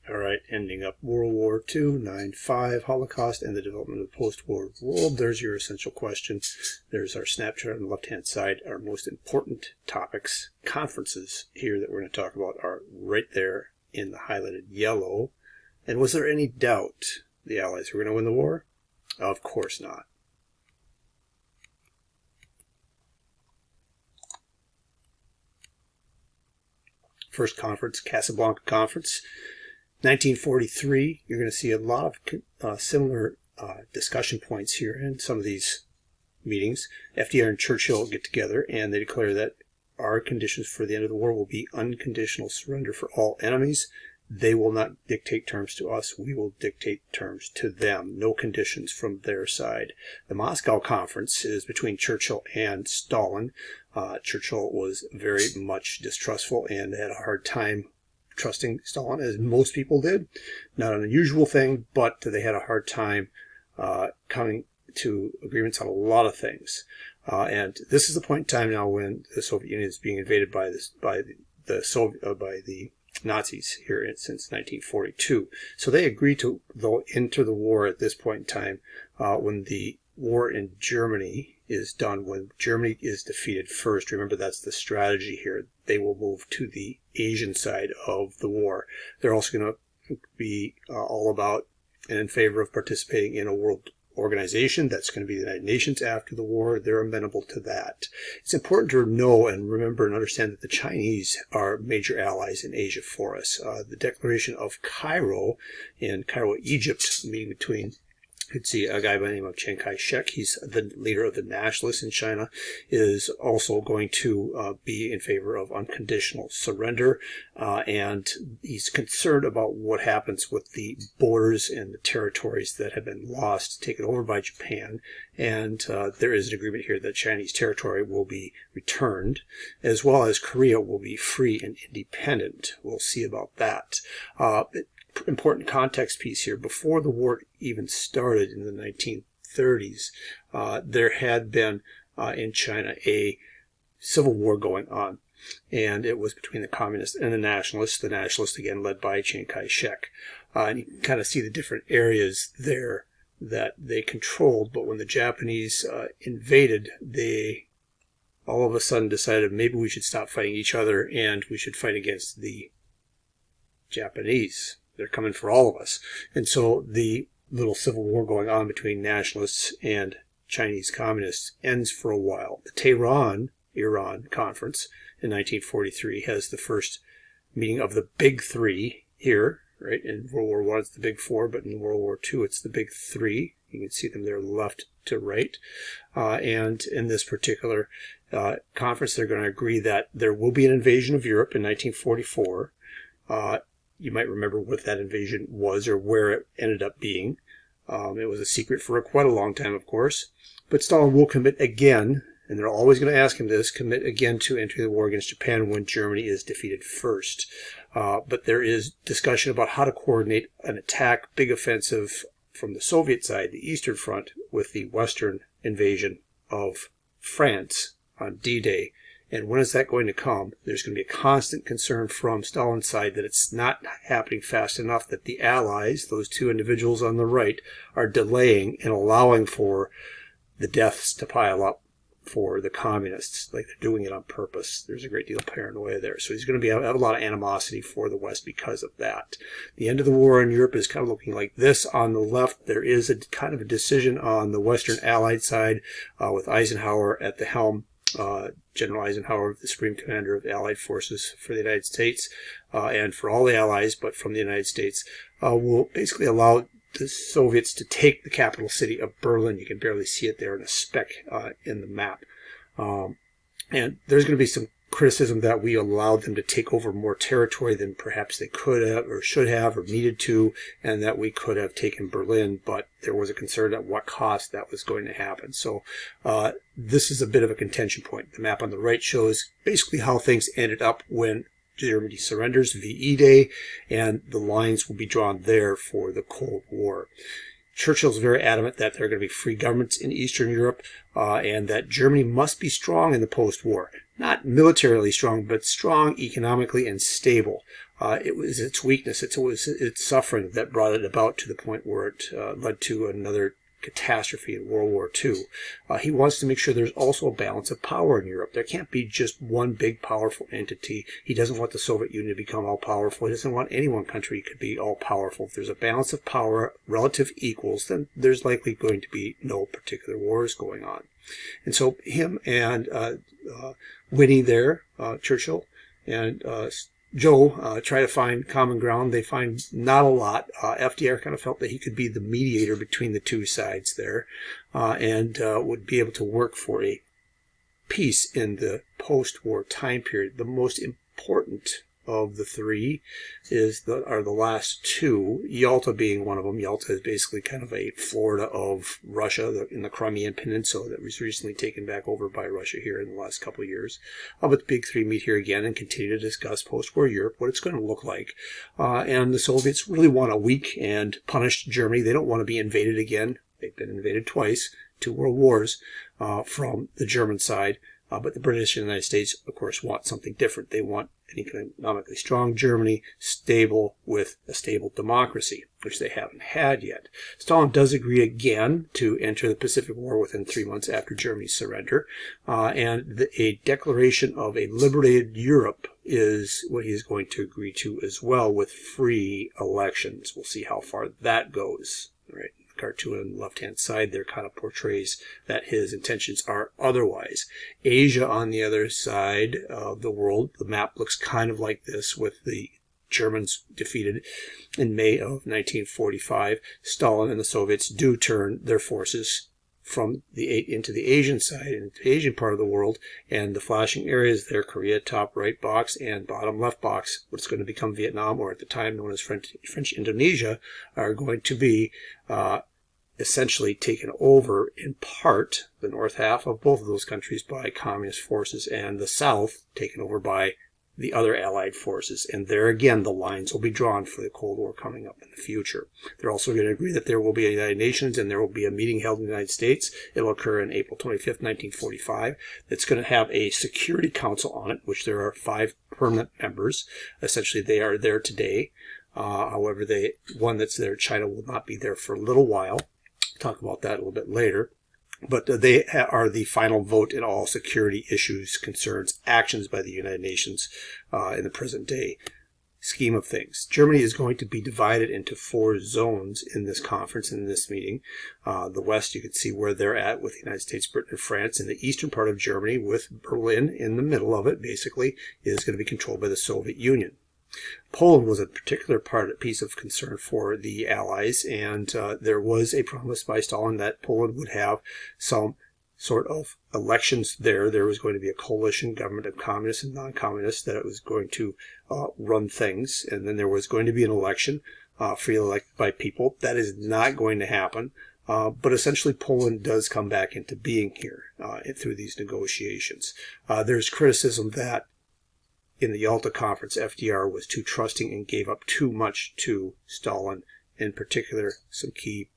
All right, ending up World War II, 9/5, Holocaust, and the development of the post-war world. There's your essential question. There's our snapshot on the left-hand side. Our most important topics, conferences here that we're going to talk about are right there in the highlighted yellow. And was there any doubt the Allies were going to win the war? Of course not. First conference, Casablanca Conference. 1943, you're going to see a lot of similar discussion points here in some of these meetings. FDR and Churchill get together and they declare that our conditions for the end of the war will be unconditional surrender for all enemies. They will not dictate terms to us. We will dictate terms to them. No conditions from their side. The Moscow Conference is between Churchill and Stalin. Churchill was very much distrustful and had a hard time trusting Stalin, as most people did. Not an unusual thing, but they had a hard time coming to agreements on a lot of things. And this is the point in time now when the Soviet Union is being invaded by the Nazis here since 1942. So they agreed to enter the war at this point in time when the war in Germany is done, when Germany is defeated first. Remember, that's the strategy here. They will move to the Asian side of the war. They're also going to be all about and in favor of participating in a world organization. That's going to be the United Nations after the war. They're amenable to that. It's important to know and remember and understand that the Chinese are major allies in Asia for us. The Declaration of Cairo in Cairo, Egypt, meeting between, you could see a guy by the name of Chiang Kai-shek. He's the leader of the nationalists in China, is also going to be in favor of unconditional surrender. And he's concerned about what happens with the borders and the territories that have been lost, taken over by Japan. And there is an agreement here that Chinese territory will be returned, as well as Korea will be free and independent. We'll see about that. Important context piece here. Before the war even started in the 1930s, there had been in China a civil war going on, and it was between the communists and the nationalists. The nationalists, again, led by Chiang Kai-shek. And you can kind of see the different areas there that they controlled, but when the Japanese invaded, they all of a sudden decided maybe we should stop fighting each other and we should fight against the Japanese. They're coming for all of us. And so the little civil war going on between nationalists and Chinese communists ends for a while. The Tehran, Iran conference in 1943 has the first meeting of the big three here, right? In World War I, it's the big four, but in World War II, it's the big three. You can see them there left to right. And in this particular conference, they're going to agree that there will be an invasion of Europe in 1944. You might remember what that invasion was or where it ended up being. It was a secret for quite a long time, of course. But Stalin will commit again, and they're always going to ask him this, commit again to entering the war against Japan when Germany is defeated first. But there is discussion about how to coordinate an attack, big offensive from the Soviet side, the Eastern Front, with the Western invasion of France on D-Day. And when is that going to come? There's going to be a constant concern from Stalin's side that it's not happening fast enough, that the Allies, those two individuals on the right, are delaying and allowing for the deaths to pile up for the communists, like they're doing it on purpose. There's a great deal of paranoia there. So he's going to have a lot of animosity for the West because of that. The end of the war in Europe is kind of looking like this. On the left, there is a kind of a decision on the Western Allied side with Eisenhower at the helm. General Eisenhower, the Supreme Commander of the Allied Forces for the United States, and for all the Allies, but from the United States, will basically allow the Soviets to take the capital city of Berlin. You can barely see it there in a speck in the map. And there's going to be some criticism that we allowed them to take over more territory than perhaps they could have or should have or needed to, and that we could have taken Berlin, but there was a concern at what cost that was going to happen. So this is a bit of a contention point. The map on the right shows basically how things ended up when Germany surrenders, VE Day, and the lines will be drawn there for the Cold War. Churchill's very adamant that there are going to be free governments in Eastern Europe and that Germany must be strong in the post-war. Not militarily strong, but strong economically and stable. It was its weakness, it was its suffering that brought it about to the point where it led to another catastrophe in World War II. He wants to make sure there's also a balance of power in Europe. There can't be just one big powerful entity. He doesn't want the Soviet Union to become all powerful. He doesn't want any one country to be all powerful. If there's a balance of power, relative equals, then there's likely going to be no particular wars going on. And so him and Winnie there, Churchill, and Joe try to find common ground. They find not a lot. FDR kind of felt that he could be the mediator between the two sides there, and would be able to work for a peace in the post-war time period. The most important of the three are the last two, Yalta being one of them. Yalta is basically kind of a Florida of Russia in the Crimean Peninsula that was recently taken back over by Russia here in the last couple of years. But the big three meet here again and continue to discuss post-war Europe, what it's going to look like. And the Soviets really want a weak and punished Germany. They don't want to be invaded again. They've been invaded twice, 2 world wars, from the German side. But the British and the United States, of course, want something different. They want an economically strong Germany, stable with a stable democracy, which they haven't had yet. Stalin does agree again to enter the Pacific War within 3 months after Germany's surrender. And a declaration of a liberated Europe is what he is going to agree to as well, with free elections. We'll see how far that goes. All right. Cartoon on the left-hand side there kind of portrays that his intentions are otherwise. Asia on the other side of the world, the map looks kind of like this, with the Germans defeated in May of 1945. Stalin and the Soviets do turn their forces into the Asian side, into the Asian part of the world, and the flashing areas there, Korea, top right box, and bottom left box, what's going to become Vietnam, or at the time known as French Indonesia, are going to be essentially taken over in part, the north half of both of those countries, by communist forces, and the south taken over by the other allied forces. And there again, the lines will be drawn for the Cold War coming up in the future. They're also going to agree that there will be a United Nations, and there will be a meeting held in the United States. It will occur on April 25th, 1945. It's going to have a Security Council on it, which there are 5 permanent members. Essentially, they are there today. However, one that's there, China, will not be there for a little while. Talk about that a little bit later. But they are the final vote in all security issues, concerns, actions by the United Nations in the present day scheme of things. Germany is going to be divided into 4 zones in this conference, in this meeting. The West, you can see where they're at with the United States, Britain, and France. In the eastern part of Germany, with Berlin in the middle of it, basically, is going to be controlled by the Soviet Union. Poland was a particular piece of concern for the Allies, and there was a promise by Stalin that Poland would have some sort of elections there. There was going to be a coalition government of communists and non-communists that was going to run things, and then there was going to be an election freely elected by people. That is not going to happen, but essentially Poland does come back into being here through these negotiations. There's criticism that in the Yalta Conference, FDR was too trusting and gave up too much to Stalin, in particular some key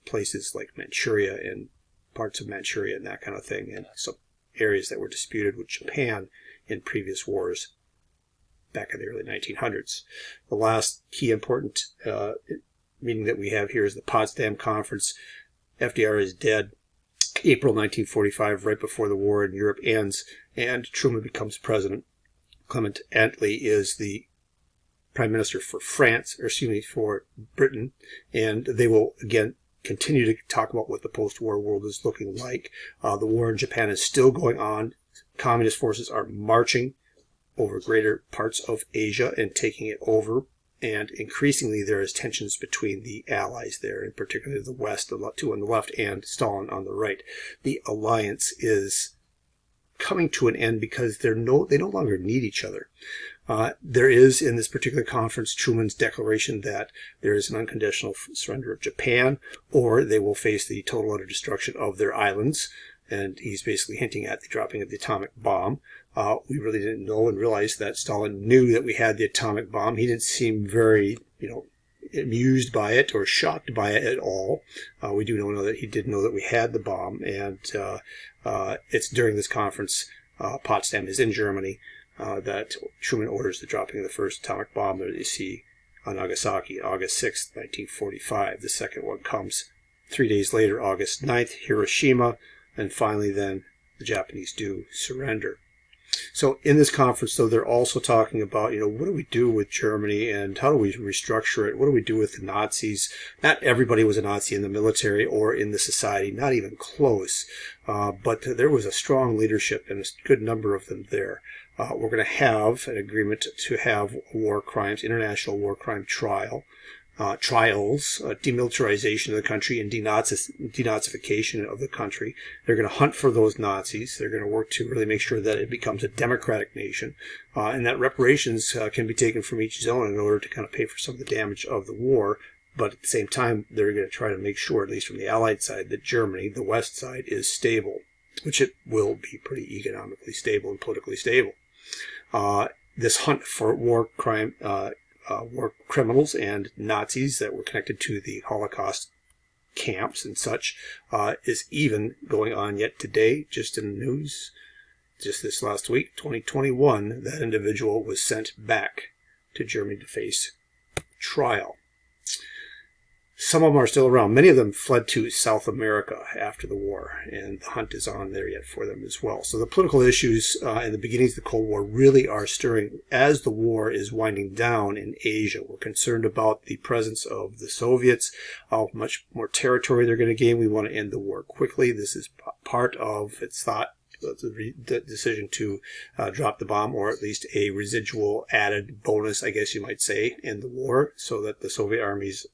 places like Manchuria and parts of Manchuria and that kind of thing, and some areas that were disputed with Japan in previous wars back in the early 1900s. The last key important meeting that we have here is the Potsdam Conference. FDR is dead. April 1945, right before the war in Europe ends, and Truman becomes president. Clement Attlee is the prime minister for for Britain, and they will again continue to talk about what the post-war world is looking like. The war in Japan is still going on. Communist forces are marching over greater parts of Asia and taking it over, and increasingly there is tensions between the allies there, in particular the West, the 2 on the left, and Stalin on the right. The alliance is coming to an end because they no longer need each other. There is, in this particular conference, Truman's declaration that there is an unconditional surrender of Japan, or they will face the total utter destruction of their islands. And he's basically hinting at the dropping of the atomic bomb. We really didn't know and realize that Stalin knew that we had the atomic bomb. He didn't seem very, amused by it or shocked by it at all. We do know that he did know that we had the bomb, and it's during this conference, Potsdam is in Germany, that Truman orders the dropping of the first atomic bomb that you see on Nagasaki, August 6th, 1945. The second one comes 3 days later, August 9th, Hiroshima, and finally then the Japanese do surrender. So in this conference, though, they're also talking about, what do we do with Germany and how do we restructure it? What do we do with the Nazis? Not everybody was a Nazi in the military or in the society, not even close. But there was a strong leadership and a good number of them there. We're going to have an agreement to have war crimes, international war crime trials, demilitarization of the country and denazification of the country. They're going to hunt for those Nazis. They're going to work to really make sure that it becomes a democratic nation, and that reparations can be taken from each zone in order to kind of pay for some of the damage of the war. But at the same time, they're going to try to make sure, at least from the Allied side, that Germany, the West side, is stable, which it will be pretty economically stable and politically stable. This hunt for war criminals and Nazis that were connected to the Holocaust camps and such is even going on yet today. Just in the news, just this last week, 2021, that individual was sent back to Germany to face trial. Some of them are still around. Many of them fled to South America after the war, and the hunt is on there yet for them as well. So the political issues in the beginnings of the Cold War really are stirring as the war is winding down in Asia. We're concerned about the presence of the Soviets, how much more territory they're going to gain. We want to end the war quickly. This is part of, it's thought, the decision to drop the bomb, or at least a residual added bonus, I guess you might say, in the war, so that the Soviet armies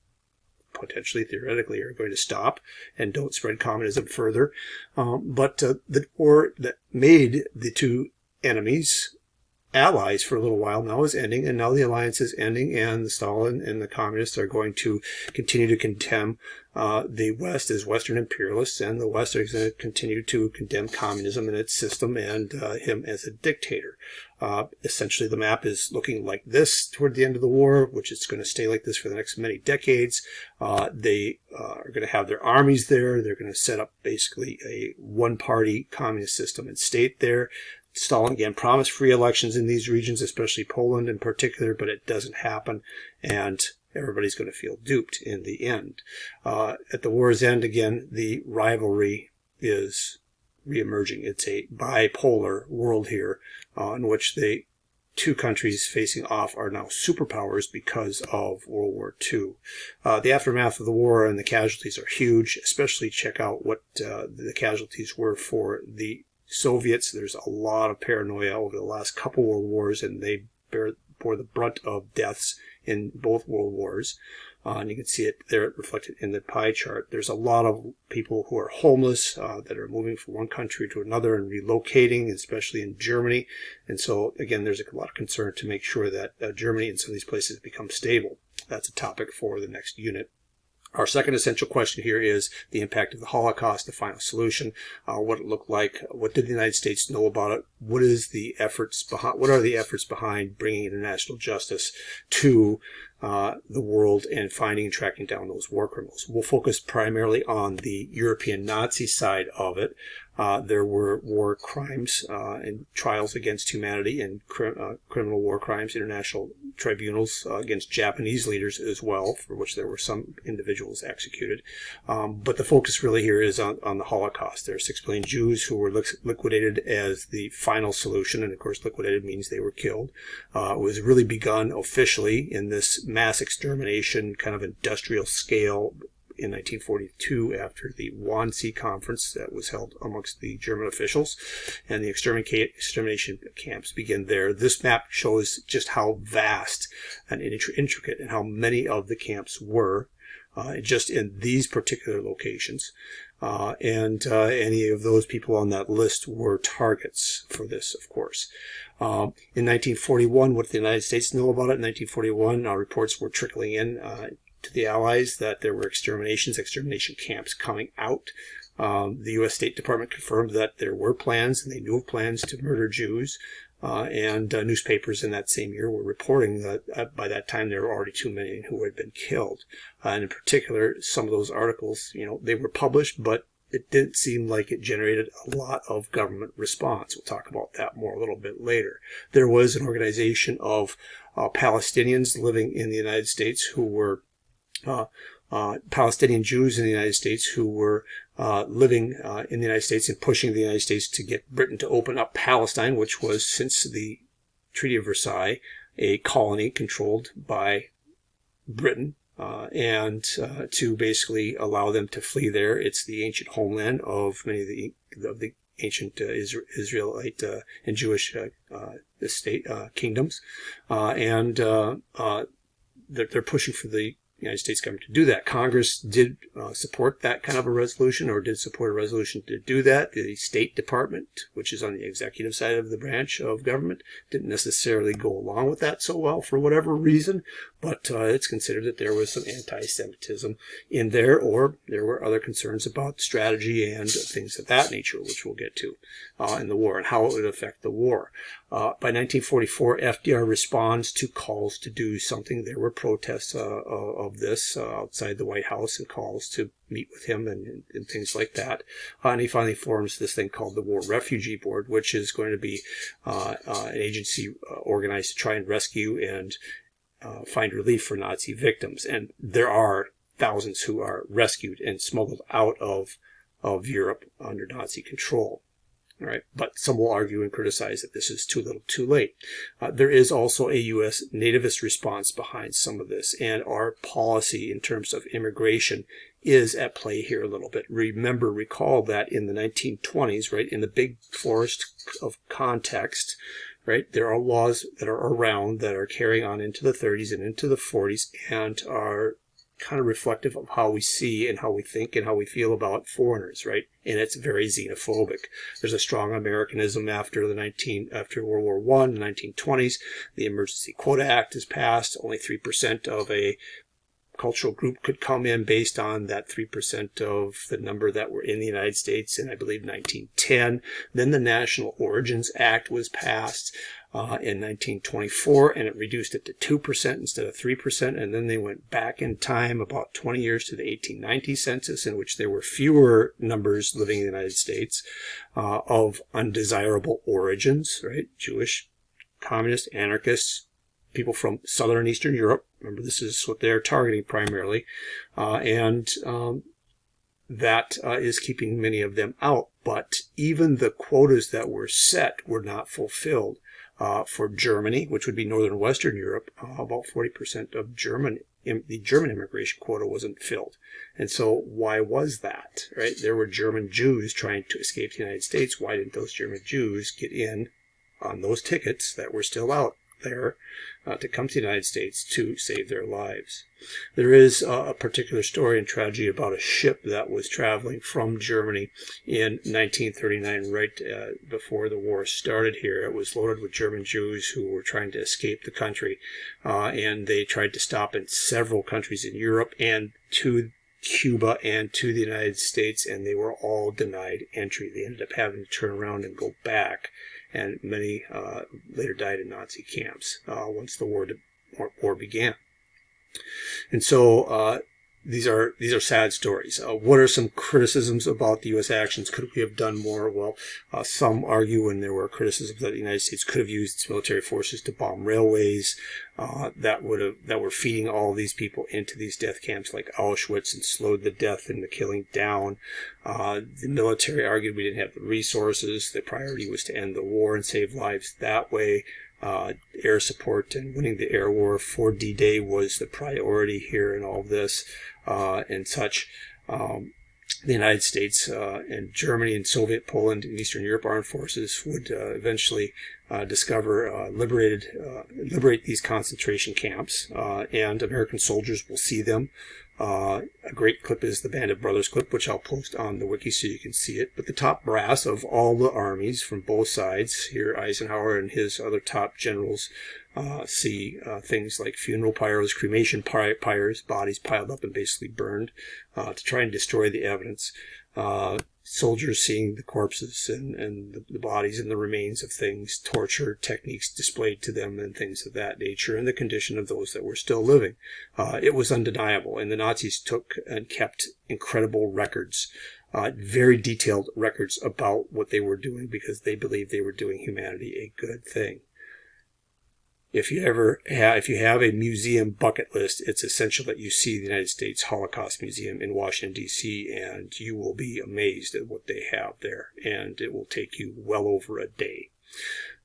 potentially, theoretically, are going to stop and don't spread communism further. But the war that made the two enemies allies for a little while now is ending, and now the alliance is ending, and the Stalin and the communists are going to continue to condemn the West as Western imperialists, and the West is going to continue to condemn communism and its system and him as a dictator. Essentially, the map is looking like this toward the end of the war, which is going to stay like this for the next many decades. They are going to have their armies there. They're going to set up basically a one-party communist system and state there. Stalin, again, promised free elections in these regions, especially Poland in particular, but it doesn't happen, and everybody's going to feel duped in the end. At the war's end, again, the rivalry is reemerging. It's a bipolar world here in which the two countries facing off are now superpowers because of World War II. The aftermath of the war and the casualties are huge, especially check out what the casualties were for the Soviets. There's a lot of paranoia over the last couple world wars, and they bore the brunt of deaths in both world wars. And you can see it there reflected in the pie chart. There's a lot of people who are homeless that are moving from one country to another and relocating, especially in Germany. And so, again, there's a lot of concern to make sure that Germany and some of these places become stable. That's a topic for the next unit. Our second essential question here is the impact of the Holocaust, the final solution, what it looked like, what did the United States know about it, what are the efforts behind bringing international justice to the world and finding and tracking down those war criminals. We'll focus primarily on the European Nazi side of it. There were war crimes and trials against humanity and criminal war crimes, international tribunals against Japanese leaders as well, for which there were some individuals executed. But the focus really here is on the Holocaust. There are 6 million Jews who were liquidated as the final solution, and of course liquidated means they were killed. It was really begun officially in this mass extermination kind of industrial scale in 1942 after the Wannsee conference that was held amongst the German officials, and the extermination camps begin there. This map shows just how vast and intricate and how many of the camps were just in these particular locations. And any of those people on that list were targets for this, of course. In 1941, what did the United States know about it? In 1941, reports were trickling in to the Allies that there were extermination camps coming out. The U.S. State Department confirmed that there were plans, and they knew of plans to murder Jews. And newspapers in that same year were reporting that by that time there were already 2 million who had been killed. And in particular, some of those articles, they were published, but it didn't seem like it generated a lot of government response. We'll talk about that more a little bit later. There was an organization of Palestinians living in the United States who were Palestinian Jews in the United States who were living in the United States and pushing the United States to get Britain to open up Palestine, which was, since the Treaty of Versailles, a colony controlled by Britain, and to basically allow them to flee there. It's the ancient homeland of many of the ancient Israelite and Jewish state kingdoms, and they're pushing for the United States government to do that. Congress did support that kind of a resolution, or did support a resolution to do that. The State Department, which is on the executive side of the branch of government, didn't necessarily go along with that so well for whatever reason, but it's considered that there was some anti-Semitism in there, or there were other concerns about strategy and things of that nature, which we'll get to in the war and how it would affect the war. By 1944, FDR responds to calls to do something. There were protests of this outside the White House and calls to meet with him and things like that. And he finally forms this thing called the War Refugee Board, which is going to be an agency organized to try and rescue and find relief for Nazi victims. And there are thousands who are rescued and smuggled out of Europe under Nazi control. All right, but some will argue and criticize that this is too little too late. There is also a U.S. nativist response behind some of this, and our policy in terms of immigration is at play here a little bit. Recall that in the 1920s, right, in the big forest of context, right, there are laws that are around that are carrying on into the 30s and into the 40s and are kind of reflective of how we see and how we think and how we feel about foreigners, right? And it's very xenophobic. There's a strong Americanism after World War I, the 1920s. The Emergency Quota Act is passed. Only 3% of a cultural group could come in based on that 3% of the number that were in the United States in, I believe, 1910. Then the National Origins Act was passed in 1924, and it reduced it to 2% instead of 3%, and then they went back in time about 20 years to the 1890 census, in which there were fewer numbers living in the United States of undesirable origins, right? Jewish, communist, anarchists, people from Southern and Eastern Europe. Remember, this is what they're targeting primarily, and that is keeping many of them out. But even the quotas that were set were not fulfilled. For Germany, which would be Northern and Western Europe, about 40% of the German immigration quota wasn't filled. And so why was that, right? There were German Jews trying to escape the United States. Why didn't those German Jews get in on those tickets that were still out there to come to the United States to save their lives? There is a particular story and tragedy about a ship that was traveling from Germany in 1939, right before the war started here. It was loaded with German Jews who were trying to escape the country, and they tried to stop in several countries in Europe and to Cuba and to the United States, and they were all denied entry. They ended up having to turn around and go back, and many later died in Nazi camps once the war began. And so these are sad stories. What are some criticisms about the U.S. actions? Could we have done more? Well, some argue, and there were criticisms that the United States could have used its military forces to bomb railways that were feeding all these people into these death camps like Auschwitz and slowed the death and the killing down. The military argued we didn't have the resources. The priority was to end the war and save lives that way. Air support and winning the air war for D-Day was the priority here in all of this and such. The United States and Germany and Soviet Poland and Eastern Europe armed forces would eventually liberate these concentration camps, and American soldiers will see them. A great clip is the Band of Brothers clip, which I'll post on the wiki so you can see it. But the top brass of all the armies from both sides, here Eisenhower and his other top generals see things like funeral pyres, cremation pyres, bodies piled up and basically burned to try and destroy the evidence. soldiers seeing the corpses and the bodies and the remains of things, torture techniques displayed to them and things of that nature, and the condition of those that were still living. It was undeniable, and the Nazis took and kept incredible records, very detailed records about what they were doing, because they believed they were doing humanity a good thing. If you have a museum bucket list, it's essential that you see the United States Holocaust Museum in Washington, D.C., and you will be amazed at what they have there, and it will take you well over a day.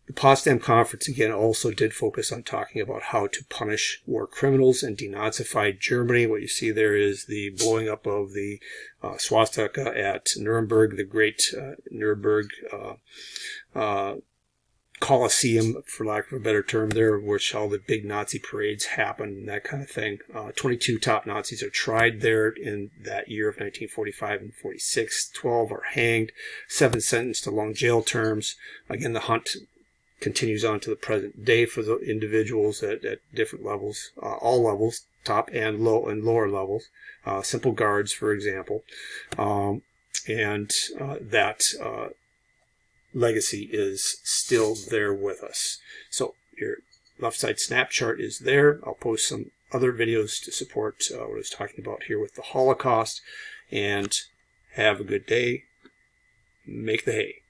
The Potsdam Conference, again, also did focus on talking about how to punish war criminals and denazify Germany. What you see there is the blowing up of the swastika at Nuremberg, the great Nuremberg Colosseum, for lack of a better term there, which all the big Nazi parades happen and that kind of thing. 22 top Nazis are tried there in that year of 1945 and 46. 12 are hanged, 7 sentenced to long jail terms. Again, the hunt continues on to the present day for the individuals at different levels, all levels, top and low and lower levels. Simple guards, for example. That legacy is still there with us. So your left side snap chart is there. I'll post some other videos to support what I was talking about here with the Holocaust. And have a good day. Make the hay.